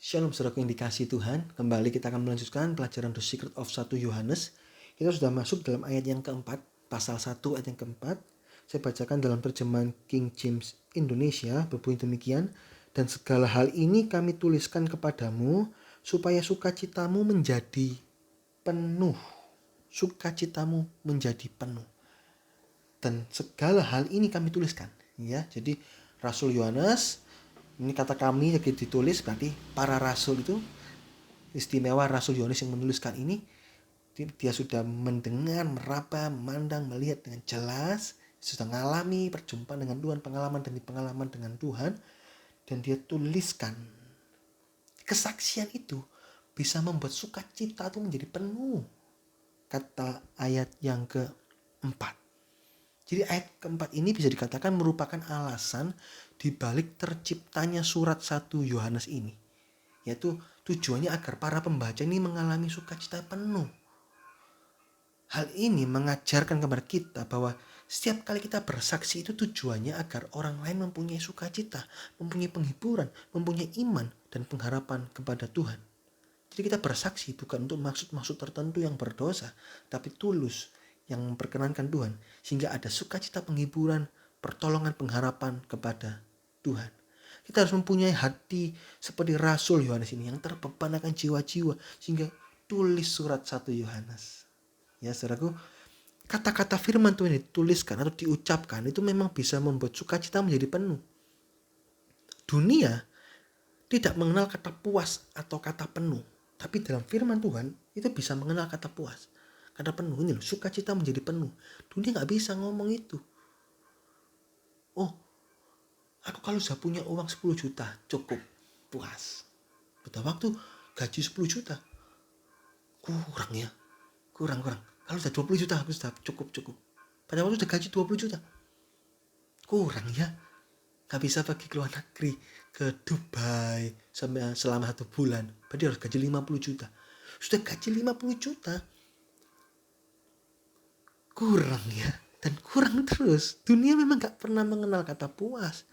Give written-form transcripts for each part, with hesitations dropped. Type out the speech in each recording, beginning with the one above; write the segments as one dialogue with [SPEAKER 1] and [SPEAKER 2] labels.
[SPEAKER 1] Shalom saudaraku yang dikasihi Tuhan. Kembali kita akan melanjutkan pelajaran The Secret of 1 Yohanes. Kita sudah masuk dalam ayat yang keempat, pasal 1 ayat yang keempat. Saya bacakan dalam terjemahan King James Indonesia, berbunyi demikian. Dan segala hal ini kami tuliskan kepadamu, supaya sukacitamu menjadi penuh. Sukacitamu menjadi penuh. Dan segala hal ini kami tuliskan. Ya, jadi Rasul Yohanes, ini kata kami yang ditulis, berarti para rasul itu, istimewa Rasul Yohanes yang menuliskan ini, dia sudah mendengar, meraba, memandang, melihat dengan jelas, sudah mengalami perjumpaan dengan Tuhan, pengalaman demi pengalaman dengan Tuhan, dan dia tuliskan. Kesaksian itu bisa membuat sukacita itu menjadi penuh. Kata ayat yang keempat. Jadi ayat keempat ini bisa dikatakan merupakan alasan dibalik terciptanya surat 1 Yohanes ini. Yaitu tujuannya agar para pembaca ini mengalami sukacita penuh. Hal ini mengajarkan kepada kita bahwa setiap kali kita bersaksi itu tujuannya agar orang lain mempunyai sukacita, mempunyai penghiburan, mempunyai iman dan pengharapan kepada Tuhan. Jadi kita bersaksi bukan untuk maksud-maksud tertentu yang berdosa, tapi tulus yang memperkenankan Tuhan, sehingga ada sukacita penghiburan, pertolongan, pengharapan kepada Tuhan. Kita harus mempunyai hati seperti Rasul Yohanes ini yang terbeban akan jiwa-jiwa, sehingga tulis surat 1 Yohanes. Ya saudaraku, kata-kata firman Tuhan dituliskan atau diucapkan itu memang bisa membuat sukacita menjadi penuh. Dunia tidak mengenal kata puas atau kata penuh, tapi dalam firman Tuhan itu bisa mengenal kata puas. Kata penuh ini loh, sukacita menjadi penuh. Dunia gak bisa ngomong itu. Oh, aku kalau sudah punya uang 10 juta cukup, puas. Pada waktu gaji 10 juta, kurang ya, kurang. Kalau sudah 20 juta aku sudah cukup. Pada waktu sudah gaji 20 juta, kurang ya. Gak bisa pergi ke luar negeri, ke Dubai selama 1 bulan. Berarti harus gaji 50 juta. Sudah gaji 50 juta, kurang ya. Dan kurang terus. Dunia memang gak pernah mengenal kata puas.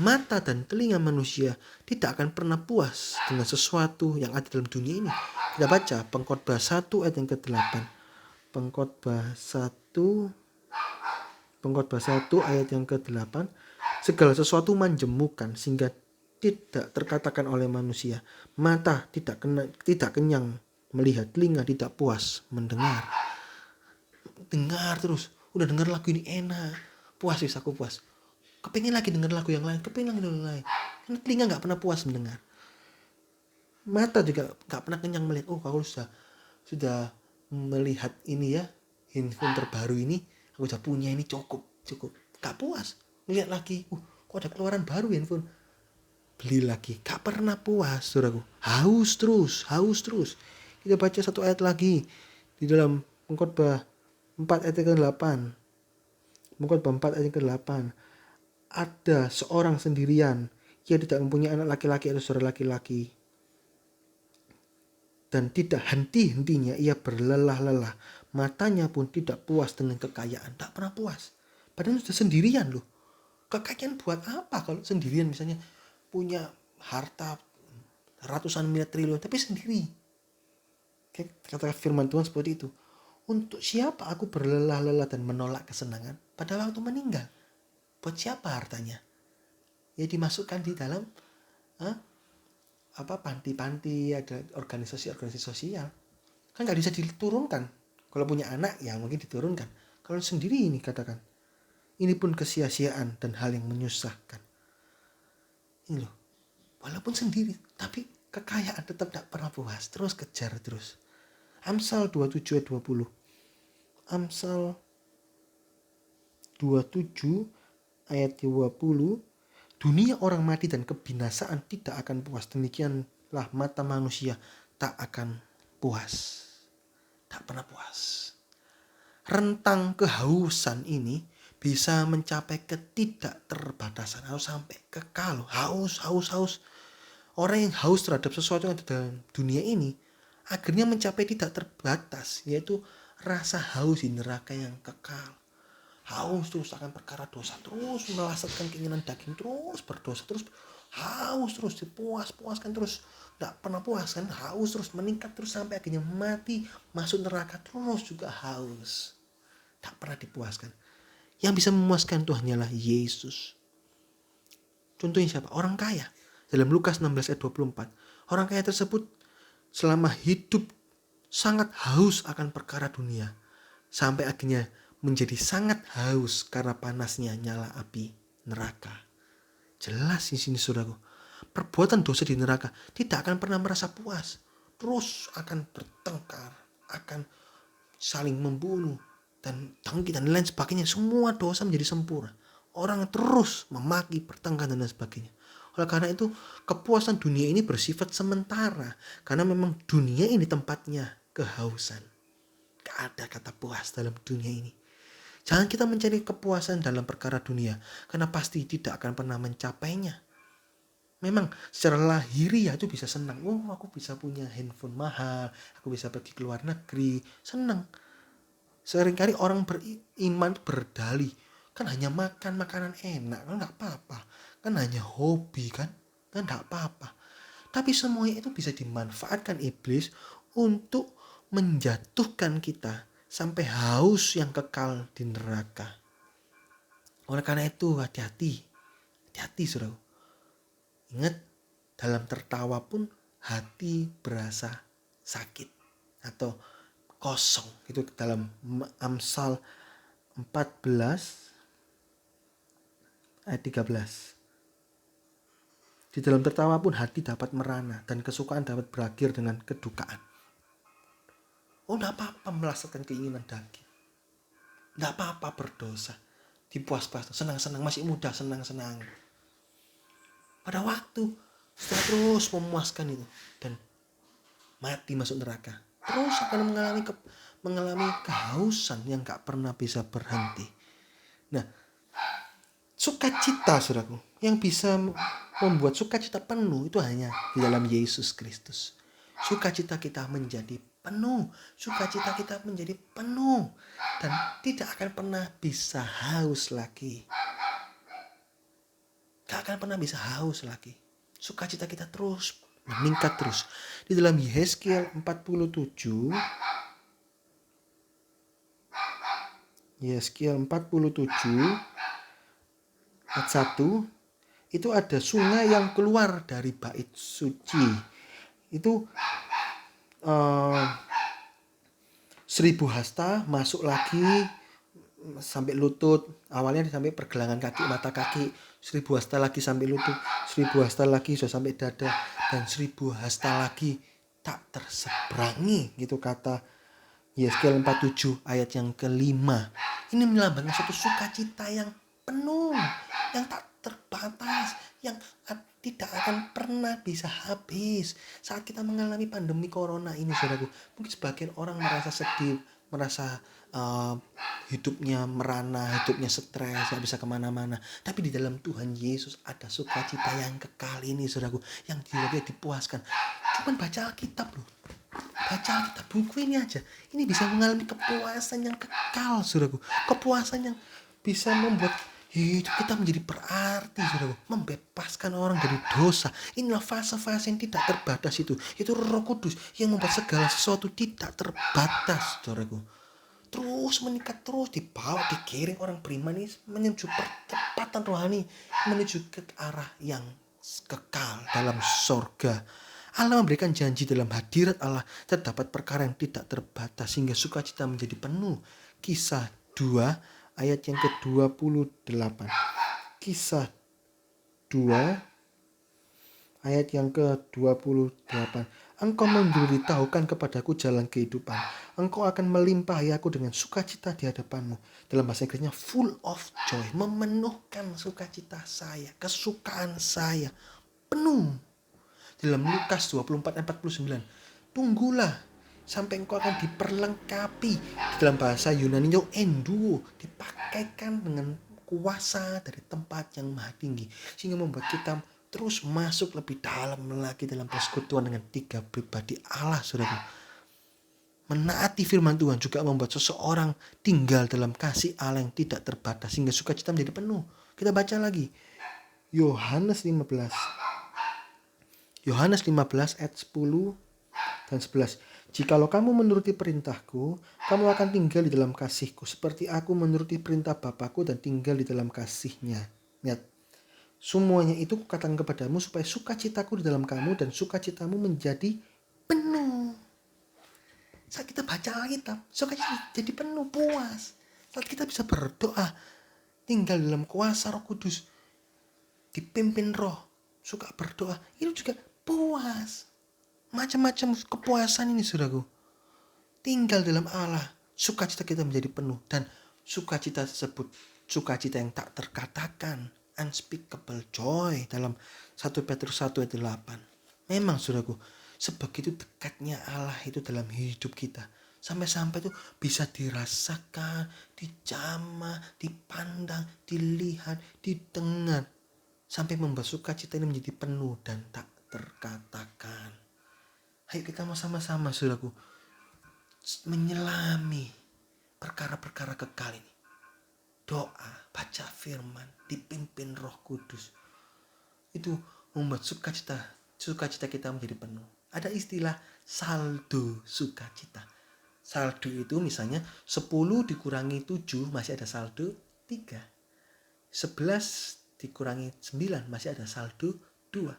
[SPEAKER 1] Mata dan telinga manusia tidak akan pernah puas dengan sesuatu yang ada dalam dunia ini. Kita baca Pengkhotbah 1 ayat yang ke-8. Pengkhotbah 1 ayat yang ke-8. Segala sesuatu menjemukan sehingga tidak terkatakan oleh manusia. Mata tidak kenyang melihat, telinga tidak puas mendengar. Dengar terus, udah dengar lagu ini enak, puas, bisa aku puas. Kepingin lagi dengar lagu yang lain, kepingin lagi dengar lagu lain. Karena telinga gak pernah puas mendengar. Mata juga gak pernah kenyang melihat. Oh, kalau sudah melihat ini ya, handphone terbaru ini, aku sudah punya ini, cukup. Gak puas. Lihat lagi, kok ada keluaran baru handphone, beli lagi. Gak pernah puas, saudaraku. Haus terus. Kita baca satu ayat lagi di dalam Pengkhotbah 4 ayat ke-8. Pengkhotbah 4 ayat ke-8. Ada seorang sendirian, ia tidak mempunyai anak laki-laki atau saudara laki-laki, dan tidak henti-hentinya ia berlelah-lelah. Matanya pun tidak puas dengan kekayaan. Tak pernah puas. Padahal sudah sendirian loh. Kekayaan buat apa kalau sendirian, misalnya punya harta ratusan miliar triliun tapi sendiri. Kata firman Tuhan seperti itu. Untuk siapa aku berlelah-lelah dan menolak kesenangan pada waktu meninggal? Buat siapa hartanya? Ya dimasukkan di dalam panti-panti, ada organisasi sosial. Kan gak bisa diturunkan. Kalau punya anak ya mungkin diturunkan. Kalau sendiri ini katakan, ini pun kesia-siaan dan hal yang menyusahkan. Ini loh, walaupun sendiri tapi kekayaan tetap tak pernah puas. Terus kejar terus. Amsal 27 ayat 20. Amsal 27 ayat 20. Dunia orang mati dan kebinasaan tidak akan puas. Demikianlah mata manusia tak akan puas. Tak pernah puas. Rentang kehausan ini bisa mencapai ketidakterbatasan atau sampai kekal. Haus. Orang yang haus terhadap sesuatu yang ada dalam dunia ini akhirnya mencapai tidak terbatas, yaitu rasa haus di neraka yang kekal. Haus terus akan perkara dosa, terus melasatkan keinginan daging, terus berdosa, terus haus terus, dipuas-puaskan terus, tidak pernah puas kan, haus terus, meningkat terus sampai akhirnya mati, masuk neraka terus juga haus, tak pernah dipuaskan. Yang bisa memuaskan itu hanyalah Yesus. Contohnya siapa? Orang kaya. Dalam Lukas 16 ayat 24, orang kaya tersebut selama hidup sangat haus akan perkara dunia, sampai akhirnya menjadi sangat haus karena panasnya nyala api neraka. Jelas di sini saudaraku, perbuatan dosa di neraka tidak akan pernah merasa puas. Terus akan bertengkar, akan saling membunuh, dan dengki dan lain sebagainya. Semua dosa menjadi sempurna. Orang terus memaki, bertengkar dan lain sebagainya. Oleh karena itu, kepuasan dunia ini bersifat sementara. Karena memang dunia ini tempatnya kehausan. Gak ada kata puas dalam dunia ini. Jangan kita mencari kepuasan dalam perkara dunia, karena pasti tidak akan pernah mencapainya. Memang secara lahiriah itu bisa senang. Oh, aku bisa punya handphone mahal, aku bisa pergi ke luar negeri, senang. Seringkali orang beriman berdalih, kan hanya makan makanan enak, kan gak apa-apa. Kan hanya hobi kan gak apa-apa. Tapi semuanya itu bisa dimanfaatkan iblis untuk menjatuhkan kita sampai haus yang kekal di neraka. Oleh karena itu hati-hati saudara. Ingat, dalam tertawa pun hati berasa sakit atau kosong. Itu dalam Amsal 14 ayat 13. Di dalam tertawa pun hati dapat merana dan kesukaan dapat berakhir dengan kedukaan. Oh, tidak apa-apa melaksanakan keinginan daging. Tidak apa-apa berdosa. Dipuas-puas, senang-senang, masih muda, senang-senang. Pada waktu setelah terus memuaskan itu dan mati masuk neraka, terus akan mengalami kehausan yang gak pernah bisa berhenti. Nah, sukacita saudaraku, yang bisa membuat sukacita penuh itu hanya di dalam Yesus Kristus. Sukacita kita menjadi penuh, sukacita kita menjadi penuh dan tidak akan pernah bisa haus lagi. Gak akan pernah bisa haus lagi. Sukacita kita terus meningkat terus. Di dalam Yesaya 47 ayat 1 itu ada sungai yang keluar dari bait suci. Itu 1000 hasta masuk lagi sampai lutut. Awalnya sampai pergelangan kaki, mata kaki. 1000 hasta lagi sampai lutut, 1000 hasta lagi sudah sampai dada, dan 1000 hasta lagi tak terseberangi, gitu kata Yesaya 47 ayat yang kelima. Ini melambangkan satu sukacita yang penuh, yang tak terbatas, yang tidak akan pernah bisa habis. Saat kita mengalami pandemi corona ini saudaraku, mungkin sebagian orang merasa sedih, merasa hidupnya merana, hidupnya stres, gak bisa kemana-mana. Tapi di dalam Tuhan Yesus ada sukacita yang kekal ini saudaraku, yang dia dipuaskan. Cuman baca Alkitab loh, baca Alkitab, buku ini aja, ini bisa mengalami kepuasan yang kekal saudaraku, kepuasan yang bisa membuat hidup kita menjadi berarti saudaraku, membebaskan orang dari dosa. Inilah fase-fase yang tidak terbatas itu Roh Kudus yang membuat segala sesuatu tidak terbatas saudaraku. Terus meningkat, terus dibawa, dikiring orang beriman ini menuju percepatan rohani, menuju ke arah yang kekal dalam sorga. Allah memberikan janji dalam hadirat Allah terdapat perkara yang tidak terbatas sehingga sukacita menjadi penuh. Kisah 2 ayat yang ke-28. Kisah 2 ayat yang ke-28. Engkau memberitahukan kepadaku jalan kehidupan. Engkau akan melimpahi aku dengan sukacita di hadapanmu. Dalam bahasa Inggrisnya full of joy. Memenuhkan sukacita saya, kesukaan saya penuh. Dalam Lukas 24 ayat 49. Tunggulah sampai engkau akan diperlengkapi. Dalam bahasa Yunani itu enduo, dipakaikan dengan kuasa dari tempat yang maha tinggi, sehingga membuat kita terus masuk lebih dalam lagi dalam persekutuan dengan 3 pribadi Allah saudara. Menaati firman Tuhan juga membuat seseorang tinggal dalam kasih Allah yang tidak terbatas sehingga sukacita menjadi penuh. Kita baca lagi Yohanes 15 Yohanes 15 ayat 10 dan 11. Jikalau kamu menuruti perintahku, kamu akan tinggal di dalam kasihku, seperti aku menuruti perintah Bapakku dan tinggal di dalam kasihnya. Lihat, semuanya itu kukatakan kepadamu supaya sukacitaku di dalam kamu dan sukacitamu menjadi penuh. Saat kita baca Alkitab, sukacita jadi penuh, puas. Saat kita bisa berdoa, tinggal dalam kuasa Roh Kudus, dipimpin Roh, suka berdoa, itu juga puas. Macam-macam kepuasan ini, saudaraku. Tinggal dalam Allah, sukacita kita menjadi penuh. Dan sukacita tersebut, sukacita yang tak terkatakan, unspeakable joy, dalam 1 Petrus 1 ayat 8. Memang, saudaraku, sebegitu dekatnya Allah itu dalam hidup kita. Sampai-sampai itu bisa dirasakan, dijamah, dipandang, dilihat, didengar. Sampai membuat sukacita ini menjadi penuh dan tak terkatakan. Ayo kita mau sama-sama, saudaraku, menyelami perkara-perkara kekal ini. Doa, baca firman, dipimpin Roh Kudus. Itu membuat sukacita kita menjadi penuh. Ada istilah saldo sukacita. Saldo itu misalnya 10 dikurangi 7 masih ada saldo 3. 11 dikurangi 9 masih ada saldo 2.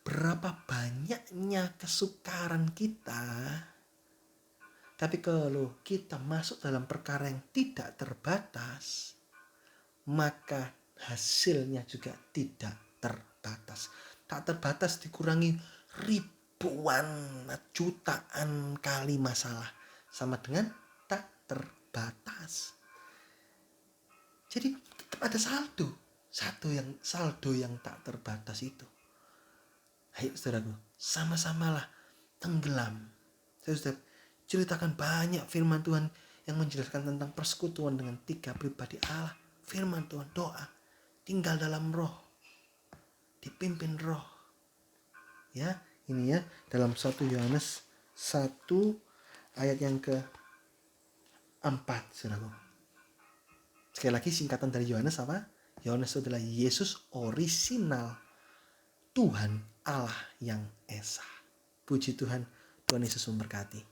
[SPEAKER 1] Berapa banyaknya kesukaran kita, tapi kalau kita masuk dalam perkara yang tidak terbatas, maka hasilnya juga tidak terbatas. Tak terbatas dikurangi ribuan, jutaan kali masalah, sama dengan tak terbatas. Jadi tetap ada saldo yang tak terbatas itu. Ayo saudaraku, sama-samalah tenggelam. Saya sudah ceritakan banyak firman Tuhan yang menjelaskan tentang persekutuan dengan 3 pribadi Allah. Firman Tuhan, doa, tinggal dalam Roh, dipimpin Roh. Ya, ini ya dalam 1 Yohanes 1 ayat yang ke-4, saudaraku. Sekali lagi singkatan dari Yohanes apa? Yohanes adalah Yesus orisinal, Tuhan Allah yang Esa. Puji Tuhan, Tuhan Yesus memberkati.